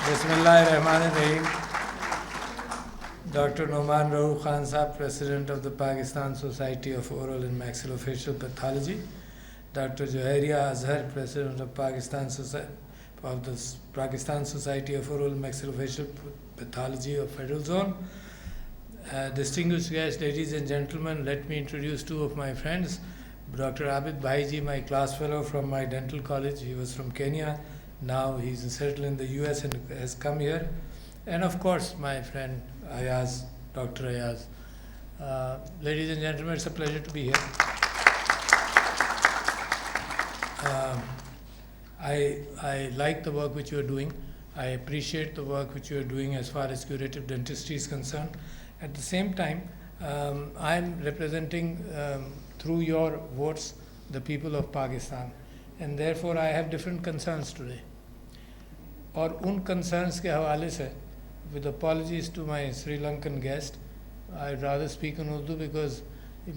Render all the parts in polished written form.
Bismillahirrahmanirrahim. Dr. Noman Rauf Khan Saab, President of the Pakistan Society of Oral and Maxillofacial Pathology. Dr. Joharia Azhar, President of Pakistan Society of Oral and Maxillofacial Pathology of Federal Zone. Distinguished guests, ladies and gentlemen, let me introduce two of my friends. Dr. Abid Bhaiji, my class fellow from my dental college. He was from Kenya. Now he's settled in the US and has come here. And of course, my friend Ayaz, Dr. Ayaz. Ladies and gentlemen, it's a pleasure to be here. I like the work which you are doing. I appreciate the work which you are doing as far as curative dentistry is concerned. At the same time, I'm representing, through your votes, the people of Pakistan. And therefore, I have different concerns today. اور ان concerns کے حوالے سے with apologies to my Sri Lankan guest, I'd rather speak in Urdu because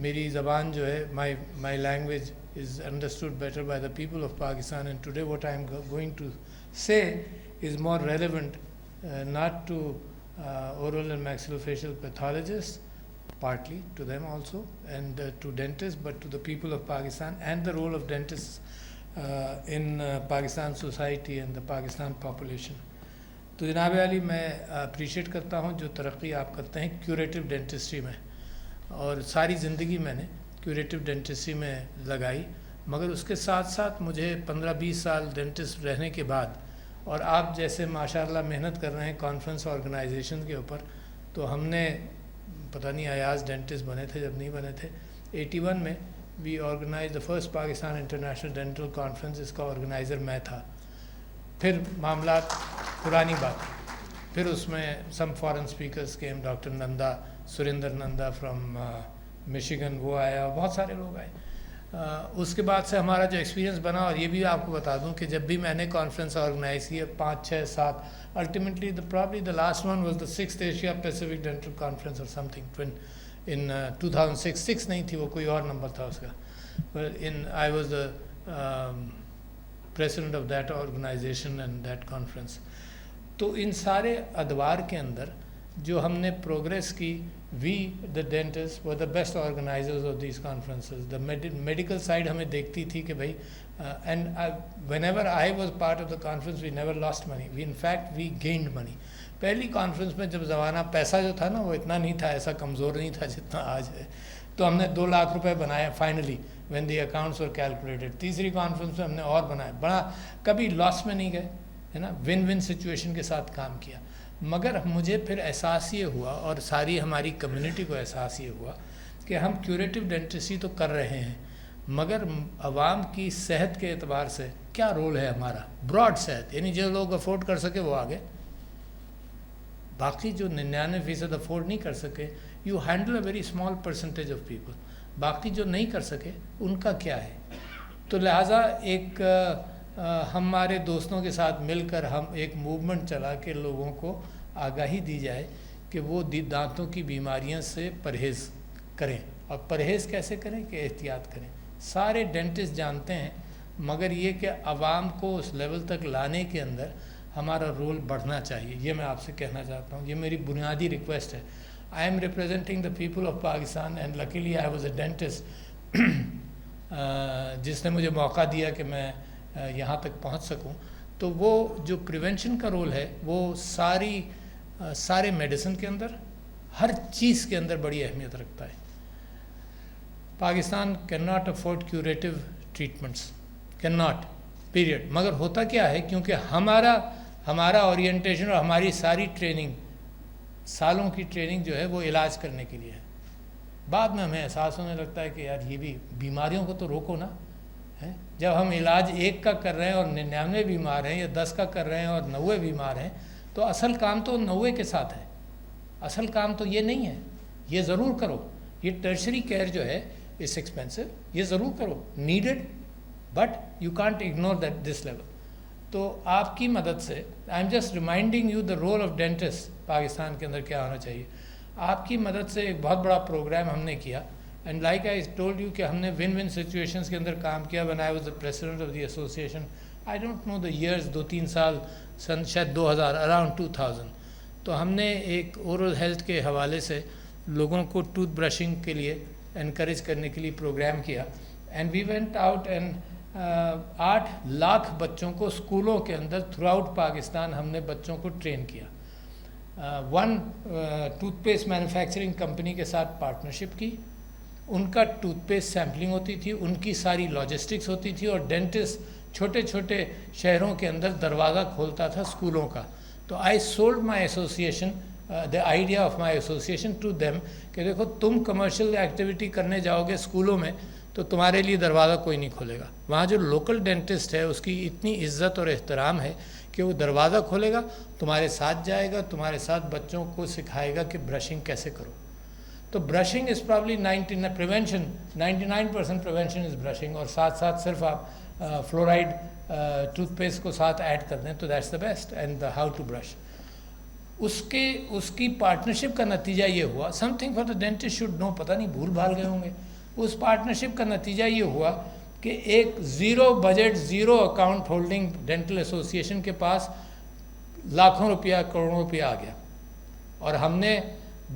میری زبان جو ہے my language is understood better by the people of Pakistan, and today what I'm going to say is more relevant not to oral and maxillofacial pathologists, partly to them also, and to dentists, but to the people of Pakistan and the role of dentists in Pakistan society and the Pakistan population. تو جناب علی میں appreciate کرتا ہوں جو ترقی آپ کرتے ہیں کیوریٹو ڈینٹسٹری میں، اور ساری زندگی میں نے کیوریٹو ڈینٹسٹری میں لگائی، مگر اس کے ساتھ ساتھ مجھے 15-20 سال ڈینٹسٹ رہنے کے بعد، اور آپ جیسے ماشاءاللہ محنت کر رہے ہیں کانفرنس آرگنائزیشن کے اوپر، تو ہم نے پتہ نہیں ایاز ڈینٹسٹ بنے تھے جب نہیں بنے تھے 81 میں we organised the first Pakistan international dental conference, اس کا آرگنائزر میں تھا. پھر معاملات پرانی بات، پھر اس میں some foreign speakers came, doctor Nanda, Surinder Nanda from Michigan, وہ آیا، بہت سارے لوگ آئے. اس کے بعد سے ہمارا جو ایکسپیرینس بنا، اور یہ بھی آپ کو بتا دوں کہ جب بھی میں نے کانفرنس آرگنائز کیا 5, 6, 7، ultimately probably the last one was the 6th Asia Pacific Dental Conference or something in 2006. 6 نہیں تھی وہ، کوئی اور نمبر تھا اس کا. I was the president of that organization and that conference. تو ان سارے ادوار کے اندر جو ہم نے پروگریس کی، we the dentists were the best organizers of these conferences. The medical side ہمیں دیکھتی تھی کہ بھائی and whenever I was part of the conference we never lost money. In fact we gained money. پہلی conference میں جب زمانہ پیسہ جو تھا نا وہ اتنا نہیں تھا، ایسا کمزور نہیں تھا جتنا آج ہے، تو ہم نے 2 لاکھ روپے بنایا finally when the accounts were calculated. تیسری کانفرنس میں ہم نے اور بنایا، بڑا کبھی لاس میں نہیں گئے، ہے نا، ون سچویشن کے ساتھ کام کیا. مگر مجھے پھر احساس یہ ہوا، اور ساری ہماری کمیونٹی کو احساس یہ ہوا کہ ہم کیوریٹو ڈینٹسٹری تو کر رہے ہیں، مگر عوام کی صحت کے اعتبار سے کیا رول ہے ہمارا، براڈ صحت، یعنی جو لوگ افورڈ کر سکے وہ آگے، باقی جو 99% افورڈ نہیں کر سکے، you handle a very small percentage of people, باقی جو نہیں کر سکے ان کا کیا ہے. تو لہٰذا ایک ہمارے دوستوں کے ساتھ مل کر ہم ایک موومنٹ چلا کہ لوگوں کو آگاہی دی جائے کہ وہ دانتوں کی بیماریاں سے پرہیز کریں. اور پرہیز کیسے کریں کہ احتیاط کریں. سارے ڈینٹسٹ جانتے ہیں، مگر یہ کہ عوام کو اس لیول تک لانے کے اندر ہمارا رول بڑھنا چاہیے. یہ میں آپ سے کہنا چاہتا ہوں، یہ میری بنیادی ریکویسٹ ہے. I am representing the people of Pakistan and luckily I was a dentist جس نے مجھے موقع دیا کہ میں یہاں تک پہنچ سکوں. تو وہ جو پریونشن کا رول ہے وہ سارے میڈیسن کے اندر، ہر چیز کے اندر بڑی اہمیت رکھتا ہے. Pakistan can not afford curative treatments, can not period. مگر ہوتا کیا ہے، کیونکہ ہمارا اورینٹیشن اور ہماری ساری ٹریننگ، سالوں کی ٹریننگ جو ہے وہ علاج کرنے کے لیے ہے. بعد میں ہمیں احساس ہونے لگتا ہے کہ یار یہ بھی بیماریوں کو تو روکو نا. جب ہم علاج 1 کا کر رہے ہیں اور 99 بیمار ہیں، یا 10 کا کر رہے ہیں اور 90 بیمار ہیں، تو اصل کام تو 90 کے ساتھ ہے. اصل کام تو یہ نہیں ہے. یہ ضرور کرو، یہ ٹرشری کیئر جو ہے اس ایکسپینسو، یہ ضرور کرو، needed, but you can't ignore that this level. تو آپ کی مدد سے I am just reminding you the role of dentist Pakistan کے اندر کیا ہونا چاہیے. آپ کی مدد سے ایک بہت بڑا پروگرام ہم نے کیا، and like I told you کہ ہم نے ون سچویشنس کے اندر کام کیا. when I was the president of the association I don't know the years 2-3 سال سن شاید 2000 اراؤنڈ 2000 تو ہم نے ایک اورل ہیلتھ کے حوالے سے لوگوں کو ٹوتھ برشنگ کے لیے انکریج کرنے کے لیے پروگرام کیا and we went out and 8 lakh بچوں کو اسکولوں کے اندر تھرو آؤٹ پاکستان ہم نے بچوں کو ٹرین کیا. One tooth paste manufacturing company کے ساتھ پارٹنرشپ کی, ان کا ٹوتھ پیسٹ سیمپلنگ ہوتی تھی, ان کی ساری لاجسٹکس ہوتی تھی, اور ڈینٹسٹ چھوٹے چھوٹے شہروں کے اندر دروازہ کھولتا تھا اسکولوں کا. تو I sold my association the idea of my association to them کہ دیکھو تم کمرشل ایکٹیویٹی کرنے جاؤ گے اسکولوں میں تو تمہارے لیے دروازہ کوئی نہیں کھولے گا. وہاں جو لوکل ڈینٹسٹ ہے اس کی اتنی عزت اور احترام ہے کہ وہ دروازہ کھولے گا, تمہارے ساتھ جائے گا, تمہارے ساتھ بچوں کو سکھائے گا کہ برشنگ کیسے کرو. تو brushing is probably 99% prevention is brushing, اور ساتھ ساتھ صرف آپ فلورائڈ ٹوتھ پیسٹ کو ساتھ ایڈ کر دیں تو that's the best and the how to brush. اس کی پارٹنرشپ کا نتیجہ یہ ہوا, something for the dentist should know, پتہ نہیں بھول بھال گئے ہوں گے. اس پارٹنرشپ کا نتیجہ یہ ہوا کہ ایک zero budget zero account holding dental association کے پاس لاکھوں روپیہ کروڑوں روپیہ آ گیا, اور ہم نے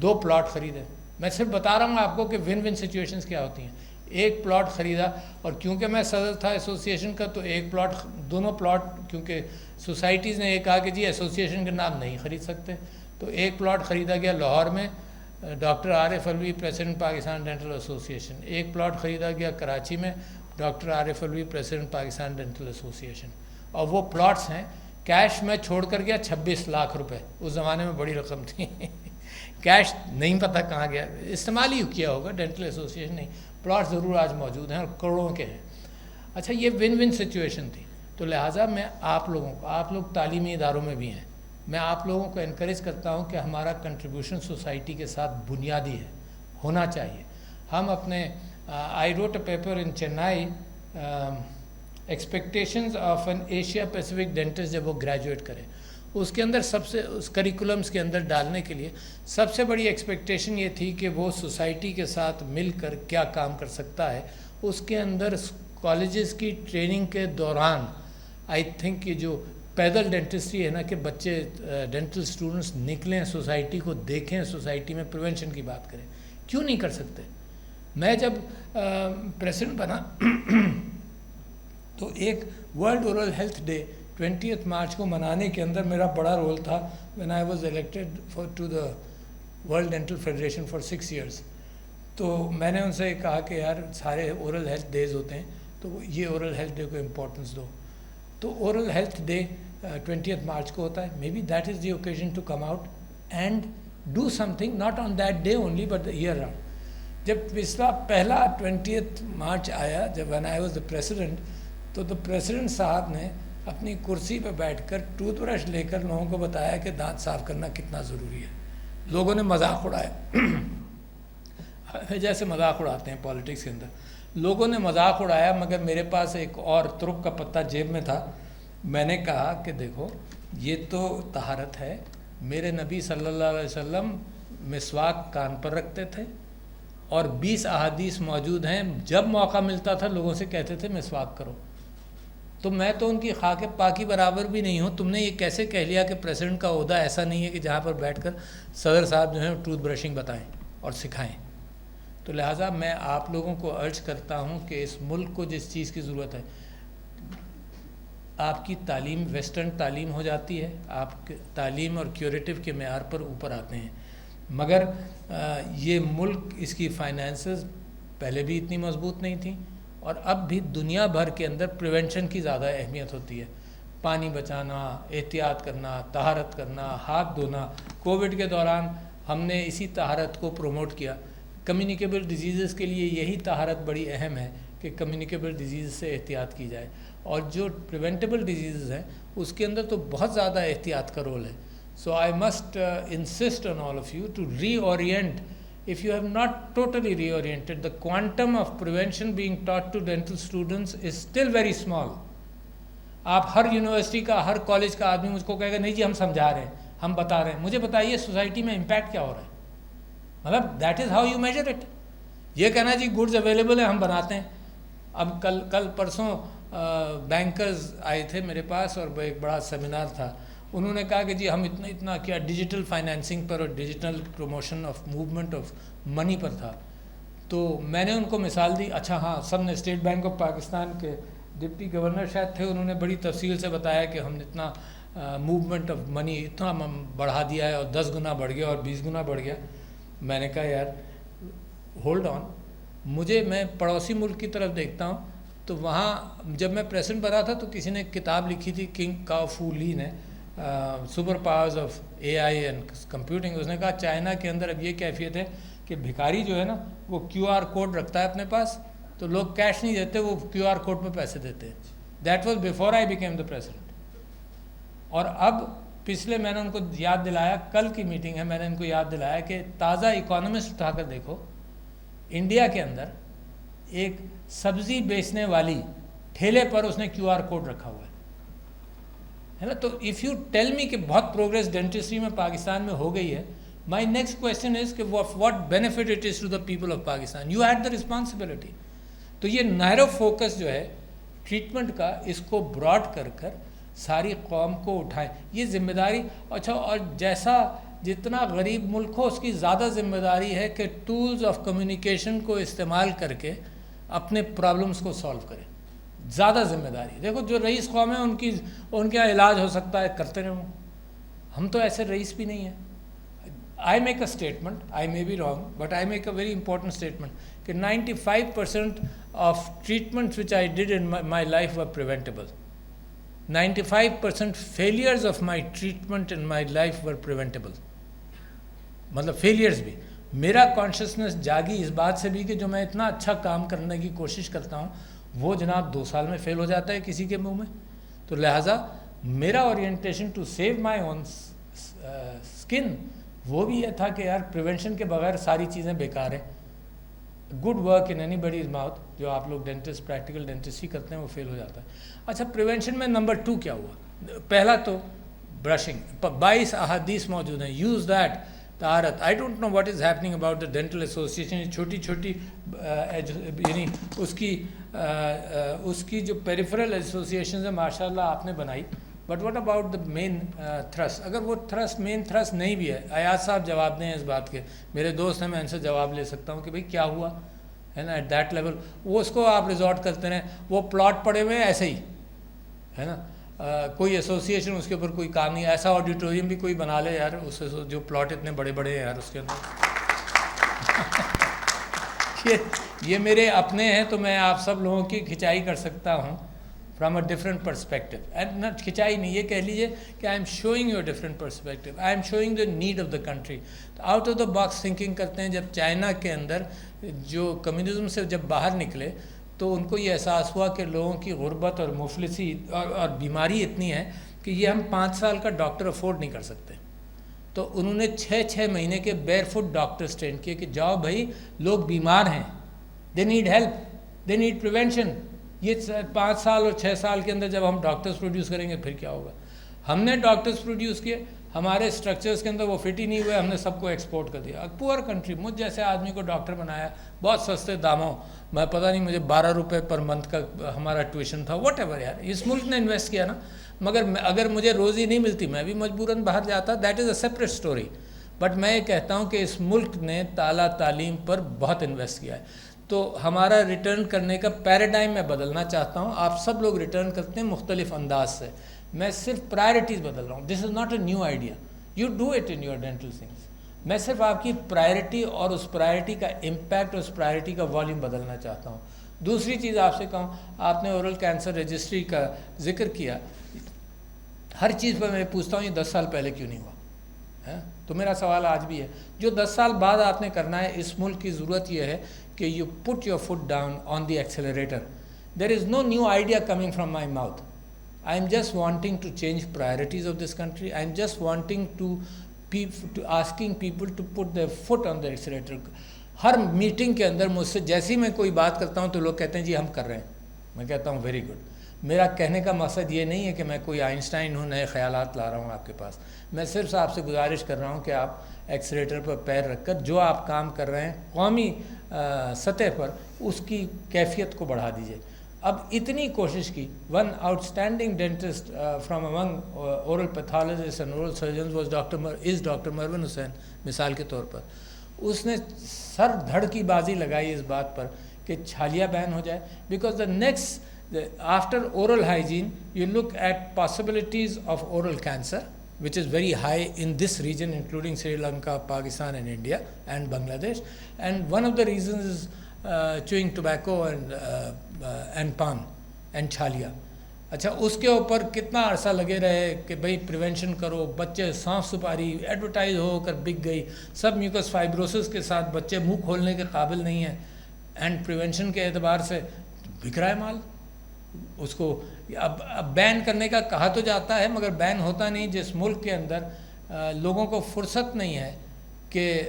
2 پلاٹ خریدے. میں صرف بتا رہا ہوں آپ کو کہ ون ون سچویشنز کیا ہوتی ہیں. ایک پلاٹ خریدا, اور کیونکہ میں صدر تھا ایسوسیشن کا تو ایک پلاٹ, دونوں پلاٹ, کیونکہ سوسائٹیز نے یہ کہا کہ جی ایسوسیشن کے نام نہیں خرید سکتے, تو ایک پلاٹ خریدا گیا لاہور میں, doctor Arif Alvi president Pakistan dental association. ایک پلاٹ خریدا گیا کراچی میں, doctor Arif Alvi president Pakistan dental association. اور وہ پلاٹس ہیں, کیش میں چھوڑ کر گیا 26 لاکھ روپے, اس زمانے میں بڑی رقم تھی. کیش نہیں پتہ کہاں گیا, استعمال ہی کیا ہوگا, ڈینٹل ایسوسیشن نہیں. پلاٹ ضرور آج موجود ہیں اور کروڑوں کے ہیں. اچھا, یہ ون ون سچویشن تھی. تو لہٰذا میں آپ لوگوں کو, آپ لوگ تعلیمی اداروں میں بھی ہیں, میں آپ لوگوں کو انکریج کرتا ہوں کہ ہمارا کنٹریبیوشن سوسائٹی کے ساتھ بنیادی ہے, ہونا چاہیے. ہم اپنے I wrote a paper in Chennai, expectations of an Asia Pacific dentist, جب وہ گریجویٹ کرے, اس کے اندر سب سے, اس کریکولمس کے اندر ڈالنے کے لیے سب سے بڑی ایکسپیکٹیشن یہ تھی کہ وہ سوسائٹی کے ساتھ مل کر کیا کام کر سکتا ہے. اس کے اندر کالجز کی ٹریننگ کے دوران آئی تھنک کہ جو پیدل ڈینٹسٹری ہے نا, کہ بچے ڈینٹل اسٹوڈنٹس نکلیں, سوسائٹی کو دیکھیں, سوسائٹی میں پریونشن کی بات کریں, کیوں نہیں کر سکتے. میں جب پریزیڈنٹ بنا تو ایک World Oral Health Day 20 March کو منانے کے اندر میرا بڑا رول تھا. When I was elected to the World Dental Federation for 6 years. تو میں نے ان سے کہا کہ یار سارے اورل ہیلتھ ڈیز ہوتے ہیں تو یہ اورل ہیلتھ ڈے کو امپورٹنس دو. تو اورل ہیلتھ ڈے 20 مارچ کو ہوتا ہے. Maybe that is the occasion to come out and do something, not on that day only but the year round. جب پچھلا پہلا 20 مارچ آیا, جب when I was the president, تو دا پریزیڈنٹ صاحب نے اپنی کرسی پہ بیٹھ کر ٹوتھ برش لے کر لوگوں کو بتایا کہ دانت صاف کرنا کتنا ضروری ہے. لوگوں نے مذاق اڑایا, جیسے مذاق اڑاتے ہیں پالیٹکس کے اندر. لوگوں نے مذاق اڑایا, مگر میرے پاس ایک اور ترک کا پتہ جیب میں تھا. میں نے کہا کہ دیکھو یہ تو طہارت ہے, میرے نبی صلی اللہ علیہ وسلم مسواک کان پر رکھتے تھے, اور 20 احادیث موجود ہیں, جب موقع ملتا تھا لوگوں سے کہتے تھے مسواک کرو. تو میں تو ان کی خاک پاکی برابر بھی نہیں ہوں. تم نے یہ کیسے کہہ لیا کہ پریزیڈنٹ کا عہدہ ایسا نہیں ہے کہ جہاں پر بیٹھ کر صدر صاحب جو ہیں ٹوتھ برشنگ بتائیں اور سکھائیں. تو لہٰذا میں آپ لوگوں کو ارج کرتا ہوں کہ اس ملک کو جس چیز کی ضرورت ہے, آپ کی تعلیم ویسٹرن تعلیم ہو جاتی ہے, آپ تعلیم اور کیوریٹو کے معیار پر اوپر آتے ہیں, مگر یہ ملک, اس کی فائنینسز پہلے بھی اتنی مضبوط نہیں تھیں, اور اب بھی دنیا بھر کے اندر پریونشن کی زیادہ اہمیت ہوتی ہے. پانی بچانا, احتیاط کرنا, طہارت کرنا, ہاتھ دھونا. کووڈ کے دوران ہم نے اسی طہارت کو پروموٹ کیا. کمیونیکیبل ڈیزیزز کے لیے یہی طہارت بڑی اہم ہے کہ کمیونیکیبل ڈیزیز سے احتیاط کی جائے, اور جو پریونٹیبل ڈیزیزز ہیں اس کے اندر تو بہت زیادہ احتیاط کا رول ہے. So I must insist on all of you to reorient. If you have not totally reoriented, the quantum of prevention being taught to dental students is still very small. آپ ہر university کا, ہر college کا آدمی مجھ کو کہے گا نہیں جی ہم سمجھا رہے ہیں, ہم بتا رہے ہیں. مجھے بتائیے سوسائٹی میں امپیکٹ کیا ہو رہا ہے, مطلب that is how you measure it. یہ کہنا جی گڈز اویلیبل ہیں ہم بناتے ہیں. اب کل پرسوں بینکرز آئے تھے میرے پاس اور ایک بڑا سیمینار تھا. انہوں نے کہا کہ جی ہم اتنا کیا ڈیجیٹل فائنینسنگ پر اور digital promotion of movement of money پر تھا. تو میں نے ان کو مثال دی. اچھا ہاں, سب نے اسٹیٹ بینک آف پاکستان کے ڈپٹی گورنر شاید تھے, انہوں نے بڑی تفصیل سے بتایا کہ ہم اتنا موومنٹ آف منی اتنا بڑھا دیا ہے اور 10 گنا بڑھ گیا اور 20 گنا بڑھ گیا. میں نے کہا یار ہولڈ آن, میں پڑوسی ملک کی طرف دیکھتا ہوں تو وہاں جب میں پریزیڈنٹ بنا تھا تو کسی نے کتاب لکھی تھی, کنگ کاؤ فو لی نے, super powers of A I and computing. اس نے کہا چائنا کے اندر اب یہ کیفیت ہے کہ بھکاری جو ہے نا وہ کیو آر کوڈ رکھتا ہے اپنے پاس, تو لوگ کیش نہیں دیتے, وہ کیو آر کوڈ پہ پیسے دیتے ہیں. That was before I became the president. اور اب پچھلے میں نے ان کو یاد دلایا, کل کی میٹنگ ہے, میں نے ان کو یاد دلایا کہ تازہ اکانومسٹ اٹھا کر دیکھو, انڈیا کے اندر ایک سبزی بیچنے والی ٹھیلے پر اس نے کیو آر کوڈ رکھا ہوا ہے نا. تو اف یو ٹیل می کہ بہت پروگریس ڈینٹسٹری میں پاکستان میں ہو گئی ہے, مائی نیکسٹ کویشچن از کہ what benefit it is to the people of Pakistan. You had the responsibility. تو یہ نیرو فوکس جو ہے ٹریٹمنٹ کا, اس کو براڈ کر کر ساری قوم کو اٹھائیں, یہ ذمہ داری. اچھا, اور جیسا جتنا غریب ملک ہو اس کی زیادہ ذمہ داری ہے کہ ٹولز آف کمیونیکیشن کو استعمال کر کے اپنے پرابلمس کو سالو کریں. زیادہ ذمہ داری. دیکھو جو رئیس قوم ہے ان کا علاج ہو سکتا ہے, کرتے رہو. ہم تو ایسے رئیس بھی نہیں ہیں. I make a statement, I may be wrong, but I make a very important statement, کہ 95% of treatments which I did in my life were preventable. 95% failures of my treatment in my life were preventable. مطلب failures بھی. میرا consciousness جاگی اس بات سے بھی کہ جو میں اتنا اچھا کام کرنے کی کوشش کرتا ہوں وہ جناب 2 سال میں فیل ہو جاتا ہے کسی کے منہ میں. تو لہٰذا میرا orientation to save my own skin وہ بھی یہ تھا کہ یار پریونشن کے بغیر ساری چیزیں بیکار ہیں. Good work in any buddies mouth, جو آپ لوگ ڈینٹسٹ پریکٹیکل ڈینٹسٹ ہی کرتے ہیں, وہ فیل ہو جاتا ہے. اچھا, پریونشن میں نمبر 2 کیا ہوا؟ پہلا تو برشنگ. 22 احادیث موجود ہیں, یوز دیٹ. طہارت. I don't know what is happening about the dental association. چھوٹی چھوٹی یعنی اس کی جو پیریفرل ایسوسیشنز ہیں ماشاء اللہ آپ نے بنائی, but what about the main thrust? اگر وہ مین تھرسٹ نہیں بھی ہے, ایاز صاحب جواب دیں اس بات کے. میرے دوست ہیں, میں ان سے جواب لے سکتا ہوں کہ بھئی کیا ہوا ہے نا. ایٹ دیٹ لیول وہ اس کو آپ ریزورٹ کرتے رہیں. وہ پلاٹ پڑے ہوئے ہیں ایسے ہی ہے نا, کوئی ایسوسیشن اس کے اوپر کوئی کام نہیں. ایسا آڈیٹوریم بھی کوئی بنا لے یار, اس جو پلاٹ اتنے بڑے بڑے ہیں یار اس کے اندر. یہ میرے اپنے ہیں, تو میں آپ سب لوگوں کی کھنچائی کر سکتا ہوں from a different perspective. And نہ کھنچائی نہیں, یہ کہہ لیجیے کہ I am showing you a different perspective. I am showing the need of the country. تو out of the box thinking کرتے ہیں. جب چائنا کے اندر جو کمیونزم سے جب باہر نکلے تو ان کو یہ احساس ہوا کہ لوگوں کی غربت اور مفلسی اور بیماری اتنی ہے کہ یہ ہم 5 سال کا ڈاکٹر افورڈ نہیں کر سکتے. تو انہوں نے 6 مہینے کے بیئر فٹ ڈاکٹرز ٹرین کیے کہ جاؤ بھائی, لوگ بیمار ہیں, they need help, they need prevention. یہ 5 سال اور 6 سال کے اندر جب ہم ڈاکٹرز پروڈیوس کریں گے پھر کیا ہوگا. ہم نے ڈاکٹرز پروڈیوس کیے, ہمارے اسٹرکچرز کے اندر وہ فٹ ہی نہیں ہوئے, ہم نے سب کو ایکسپورٹ کر دیا. پور کنٹری, مجھ جیسے آدمی کو ڈاکٹر بنایا بہت سستے داموں. میں پتہ نہیں مجھے 12 روپے پر منتھ کا ہمارا ٹیوشن تھا. واٹ ایور یار, اس ملک نے انویسٹ کیا نا. مگر اگر مجھے روزی نہیں ملتی میں بھی مجبوراً باہر جاتا. That is a separate story. But میں یہ کہتا ہوں کہ اس ملک نے تعلیم پر بہت انویسٹ کیا ہے. تو ہمارا ریٹرن کرنے کا پیراڈائم میں بدلنا چاہتا ہوں. آپ سب لوگ ریٹرن کرتے ہیں مختلف انداز سے, میں صرف پرائرٹیز بدل رہا ہوں. This is not a new idea, you do it in your dental things. میں صرف آپ کی پرائرٹی اور اس پرائرٹی کا امپیکٹ اور اس پرائرٹی کا والیوم بدلنا چاہتا ہوں. دوسری چیز آپ سے کہوں, آپ نے اورل کینسر رجسٹری کا ذکر کیا. ہر چیز پر میں پوچھتا ہوں یہ 10 سال پہلے کیوں نہیں ہوا؟ تو میرا سوال آج بھی ہے, جو 10 سال بعد آپ نے کرنا ہے, اس ملک کی ضرورت یہ ہے کہ you put your foot down on the accelerator. There is no new idea coming from my mouth. I am just wanting to change priorities of this country. I am just wanting to asking people to put their foot on the accelerator. Hare meeting کے اندر مجھ سے جیسی میں کوئی بات کرتا ہوں تو لوگ کہتے ہیں جی ہم کر رہے ہیں. میں کہتا ہوں ویری گڈ. میرا کہنے کا مقصد یہ نہیں ہے کہ میں کوئی آئنسٹائن ہوں, نئے خیالات لا رہا ہوں آپ کے پاس. میں صرف آپ سے گزارش کر رہا ہوں کہ آپ ایکسیلیٹر پر پیر رکھ کر جو آپ کام کر رہے ہیں قومی سطح پر اس کی کیفیت کو بڑھا دیجیے. اب اتنی کوشش کی. One outstanding dentist from among oral pathologist and oral surgeons was doctor Marwan Hussein, مثال کے طور پر. اس نے سر دھڑ کی بازی لگائی اس بات پر کہ چھالیہ بین ہو جائے, because the next after oral hygiene you look at possibilities of oral cancer which is very high in this region, including Sri Lanka, Pakistan and India and Bangladesh. And one of the reasons is chewing tobacco and pan and chhalia. اچھا, اس کے اوپر کتنا عرصہ لگے رہے کہ بھئی prevention کرو, بچے سانپ سپاری ایڈورٹائز ہو کر بک گئی, سب میوکس فائبروسس کے ساتھ بچے منہ کھولنے کے قابل نہیں ہیں, اینڈ پریونشن کے اعتبار سے بک رہا ہے مال. اس کو اب بین کرنے کا کہا تو جاتا ہے مگر بین ہوتا نہیں. جس ملک کے اندر لوگوں کو فرصت نہیں ہے کہ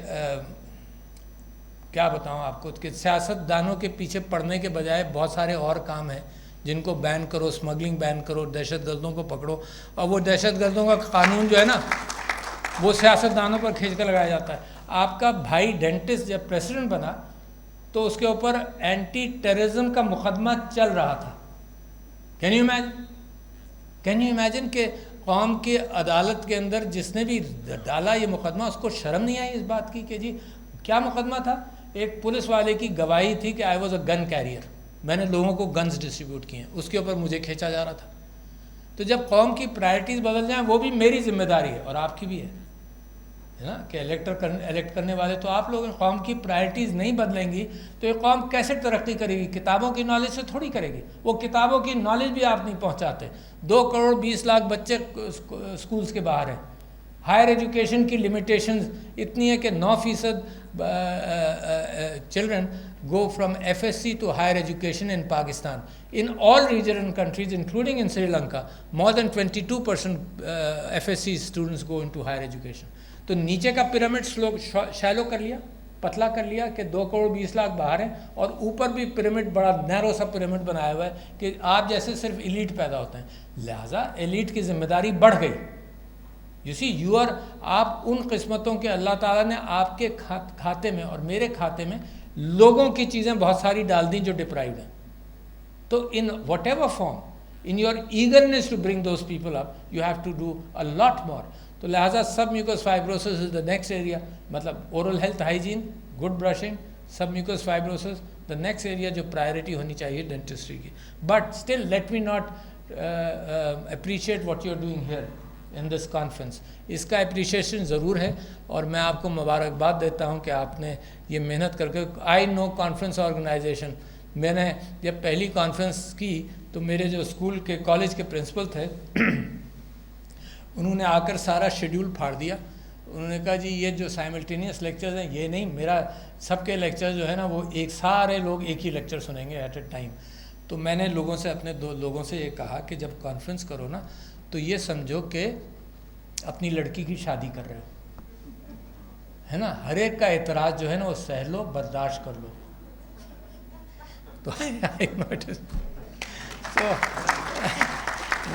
کیا بتاؤں آپ کو, کہ سیاست دانوں کے پیچھے پڑنے کے بجائے بہت سارے اور کام ہیں جن کو بین کرو, اسمگلنگ بین کرو, دہشت گردوں کو پکڑو, اور وہ دہشت گردوں کا قانون جو ہے نا وہ سیاست دانوں پر کھینچ کر لگایا جاتا ہے. آپ کا بھائی ڈینٹسٹ جب پریسیڈنٹ بنا تو اس کے اوپر اینٹی ٹیررزم کا مقدمہ چل رہا تھا. کین یو امیجن کہ قوم کی عدالت کے اندر جس نے بھی ڈالا یہ مقدمہ اس کو شرم نہیں آئی اس بات کی کہ جی کیا مقدمہ تھا؟ ایک پولیس والے کی گواہی تھی کہ آئی واز اے گن کیریئر, میں نے لوگوں کو گنز ڈسٹریبیوٹ کیے ہیں, اس کے اوپر مجھے کھینچا جا رہا تھا. تو جب قوم کی پرائرٹیز بدل جائیں وہ بھی میری ذمہ داری ہے اور آپ کی بھی ہے نا, کہ الیکٹ کرنے والے تو آپ لوگ. قوم کی پرائرٹیز نہیں بدلیں گی تو یہ قوم کیسے ترقی کرے گی؟ کتابوں کی نالج سے تھوڑی کرے گی. وہ کتابوں کی نالج بھی آپ نہیں پہنچاتے. 2.20 کروڑ بچے اسکولز کے باہر ہیں. ہائر ایجوکیشن کی لمیٹیشنز اتنی ہے کہ 9% children go from FSC to higher education in Pakistan. In all regional countries, including in Sri Lanka, more than 22% FSC students go into higher education. تو نیچے کا پیرامڈ شیلو کر لیا, پتلا کر لیا کہ 2.20 کروڑ باہر ہیں, اور اوپر بھی پیرامڈ بڑا نیرو سا پیرامڈ بنایا ہوا ہے کہ آپ جیسے صرف ایلیٹ پیدا ہوتے ہیں. لہٰذا ایلیٹ کی ذمہ داری بڑھ گئی. یو سی یو آر, آپ ان قسمتوں کے اللہ تعالیٰ نے آپ کے کھاتے میں اور میرے کھاتے میں لوگوں کی چیزیں بہت ساری ڈال دیں جو ڈپرائیوڈ ہیں. تو in whatever form, in your eagerness to bring those people up, you have to do a lot more. تو لہٰذا submucous fibrosis is the next area, مطلب oral health hygiene, good brushing, submucous fibrosis the next area جو priority ہونی چاہیے dentistry کی. But still let me not appreciate what you are doing here in this conference. اس کا appreciation ضرور ہے اور میں آپ کو مبارکباد دیتا ہوں کہ آپ نے یہ محنت کر کے. آئی نو کانفرنس آرگنائزیشن. میں نے جب پہلی کانفرنس کی تو میرے جو اسکول کے کالج کے پرنسپل تھے انہوں نے آ کر سارا شیڈیول پھاڑ دیا. انہوں نے کہا جی یہ جو سائملٹینیس لیکچرز ہیں یہ نہیں, میرا سب کے لیکچر جو ہے نا وہ سارے لوگ ایک ہی لیکچر سنیں گے ایٹ اے ٹائم. تو میں نے لوگوں سے, اپنے لوگوں سے یہ کہا کہ جب کانفرنس کرو نا تو یہ سمجھو کہ اپنی لڑکی کی شادی کر رہے ہو, ہے نا. ہر ایک کا اعتراض جو ہے نا وہ سہ لو, برداشت کر لو. تو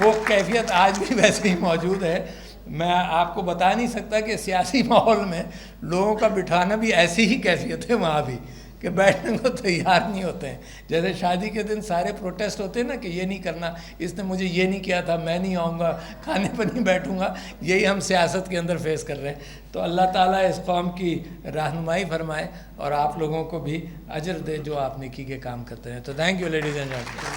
وہ کیفیت آج بھی ویسے ہی موجود ہے. میں آپ کو بتا نہیں سکتا کہ سیاسی ماحول میں لوگوں کا بٹھانا بھی ایسی ہی کیفیت ہے وہاں بھی, کہ بیٹھنے کو تیار نہیں ہوتے ہیں. جیسے شادی کے دن سارے پروٹیسٹ ہوتے ہیں نا کہ یہ نہیں کرنا, اس نے مجھے یہ نہیں کیا تھا, میں نہیں آؤں گا, کھانے پر نہیں بیٹھوں گا. یہی ہم سیاست کے اندر فیس کر رہے ہیں. تو اللہ تعالیٰ اس قوم کی رہنمائی فرمائے اور آپ لوگوں کو بھی اجر دے جو آپ نیکی کے کام کرتے ہیں. تو thank you ladies and gentleman.